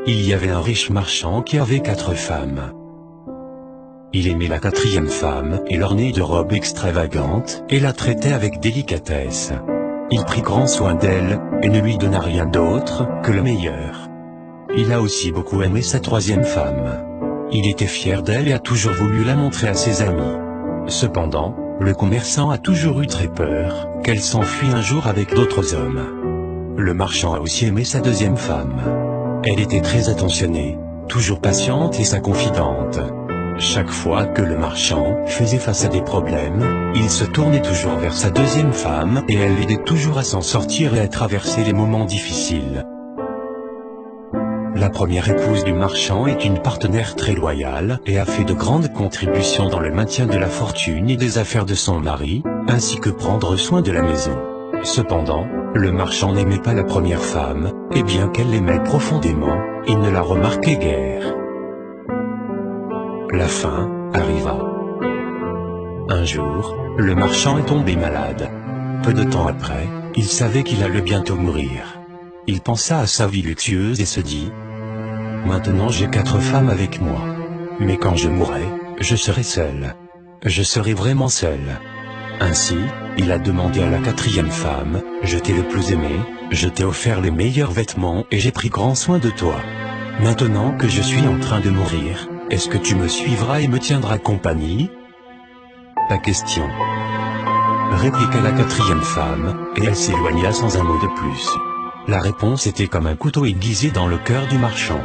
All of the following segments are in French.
Il y avait un riche marchand qui avait 4 femmes. Il aimait la 4e femme et l'ornait de robes extravagantes et la traitait avec délicatesse. Il prit grand soin d'elle et ne lui donna rien d'autre que le meilleur. Il a aussi beaucoup aimé sa 3e femme. Il était fier d'elle et a toujours voulu la montrer à ses amis. Cependant, le commerçant a toujours eu très peur qu'elle s'enfuie un jour avec d'autres hommes. Le marchand a aussi aimé sa 2e femme. Elle était très attentionnée, toujours patiente et sa confidente. Chaque fois que le marchand faisait face à des problèmes, il se tournait toujours vers sa 2e femme et elle l'aidait toujours à s'en sortir et à traverser les moments difficiles. La première épouse du marchand est une partenaire très loyale et a fait de grandes contributions dans le maintien de la fortune et des affaires de son mari, ainsi que prendre soin de la maison. Cependant, le marchand n'aimait pas la première femme, et bien qu'elle l'aimait profondément, il ne la remarquait guère. La fin arriva. Un jour, le marchand est tombé malade. Peu de temps après, il savait qu'il allait bientôt mourir. Il pensa à sa vie luxueuse et se dit: maintenant j'ai 4 femmes avec moi. Mais quand je mourrai, je serai seul. Je serai vraiment seul. Ainsi, il a demandé à la 4e femme: je t'ai le plus aimé, je t'ai offert les meilleurs vêtements et j'ai pris grand soin de toi. Maintenant que je suis en train de mourir, est-ce que tu me suivras et me tiendras compagnie? Ta question, répliqua la 4e femme, et elle s'éloigna sans un mot de plus. La réponse était comme un couteau aiguisé dans le cœur du marchand.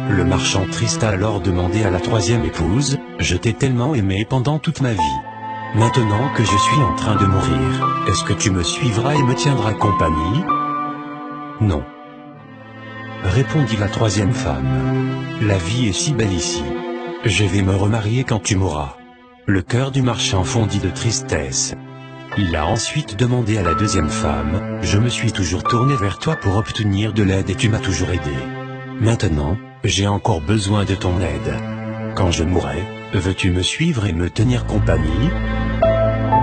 Le marchand triste a alors demandé à la 3e épouse: je t'ai tellement aimé pendant toute ma vie. Maintenant que je suis en train de mourir, est-ce que tu me suivras et me tiendras compagnie? Non, répondit la 3e femme. La vie est si belle ici. Je vais me remarier quand tu mourras. Le cœur du marchand fondit de tristesse. Il a ensuite demandé à la 2e femme: je me suis toujours tourné vers toi pour obtenir de l'aide et tu m'as toujours aidé. Maintenant, j'ai encore besoin de ton aide. Quand je mourrai, veux-tu me suivre et me tenir compagnie?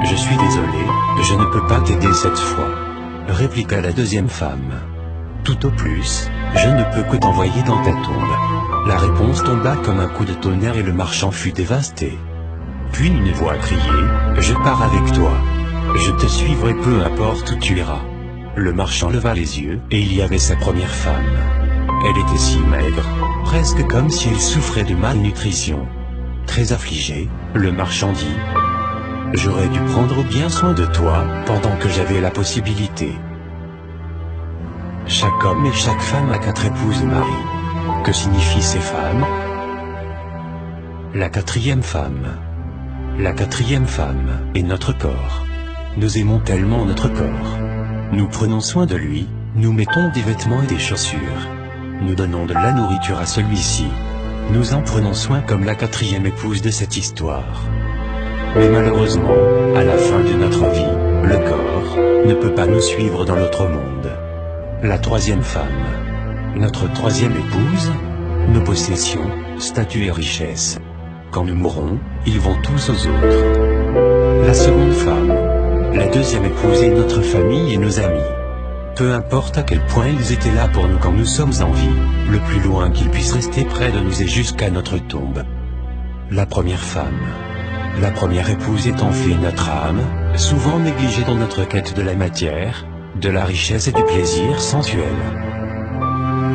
Je suis désolé, je ne peux pas t'aider cette fois, répliqua la 2e femme. Tout au plus, je ne peux que t'envoyer dans ta tombe. La réponse tomba comme un coup de tonnerre et le marchand fut dévasté. Puis une voix criait: je pars avec toi. Je te suivrai peu importe où tu iras. Le marchand leva les yeux, et il y avait sa première femme. Elle était si maigre, presque comme si elle souffrait de malnutrition. Très affligé, le marchand dit: j'aurais dû prendre bien soin de toi, pendant que j'avais la possibilité. Chaque homme et chaque femme a 4 épouses ou maris. Que signifient ces femmes? La 4e femme. La 4e femme est notre corps. Nous aimons tellement notre corps. Nous prenons soin de lui, nous mettons des vêtements et des chaussures. Nous donnons de la nourriture à celui-ci. Nous en prenons soin comme la 4e épouse de cette histoire. Mais malheureusement, à la fin de notre vie, le corps ne peut pas nous suivre dans l'autre monde. La 3e femme. Notre 3e épouse. Nos possessions, statut et richesses. Quand nous mourrons, ils vont tous aux autres. La 2e femme. La 2e épouse est notre famille et nos amis. Peu importe à quel point ils étaient là pour nous quand nous sommes en vie, le plus loin qu'ils puissent rester près de nous est jusqu'à notre tombe. La 1re femme. La 1re épouse est en fait notre âme, souvent négligée dans notre quête de la matière, de la richesse et du plaisir sensuel.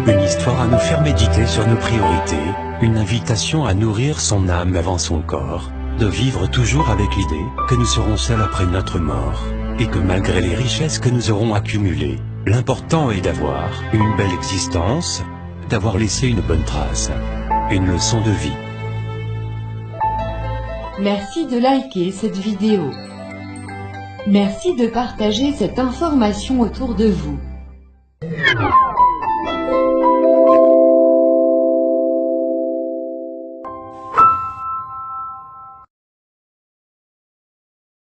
Une histoire à nous faire méditer sur nos priorités, une invitation à nourrir son âme avant son corps, de vivre toujours avec l'idée que nous serons seuls après notre mort, et que malgré les richesses que nous aurons accumulées, l'important est d'avoir une belle existence, d'avoir laissé une bonne trace, une leçon de vie. Merci de liker cette vidéo. Merci de partager cette information autour de vous.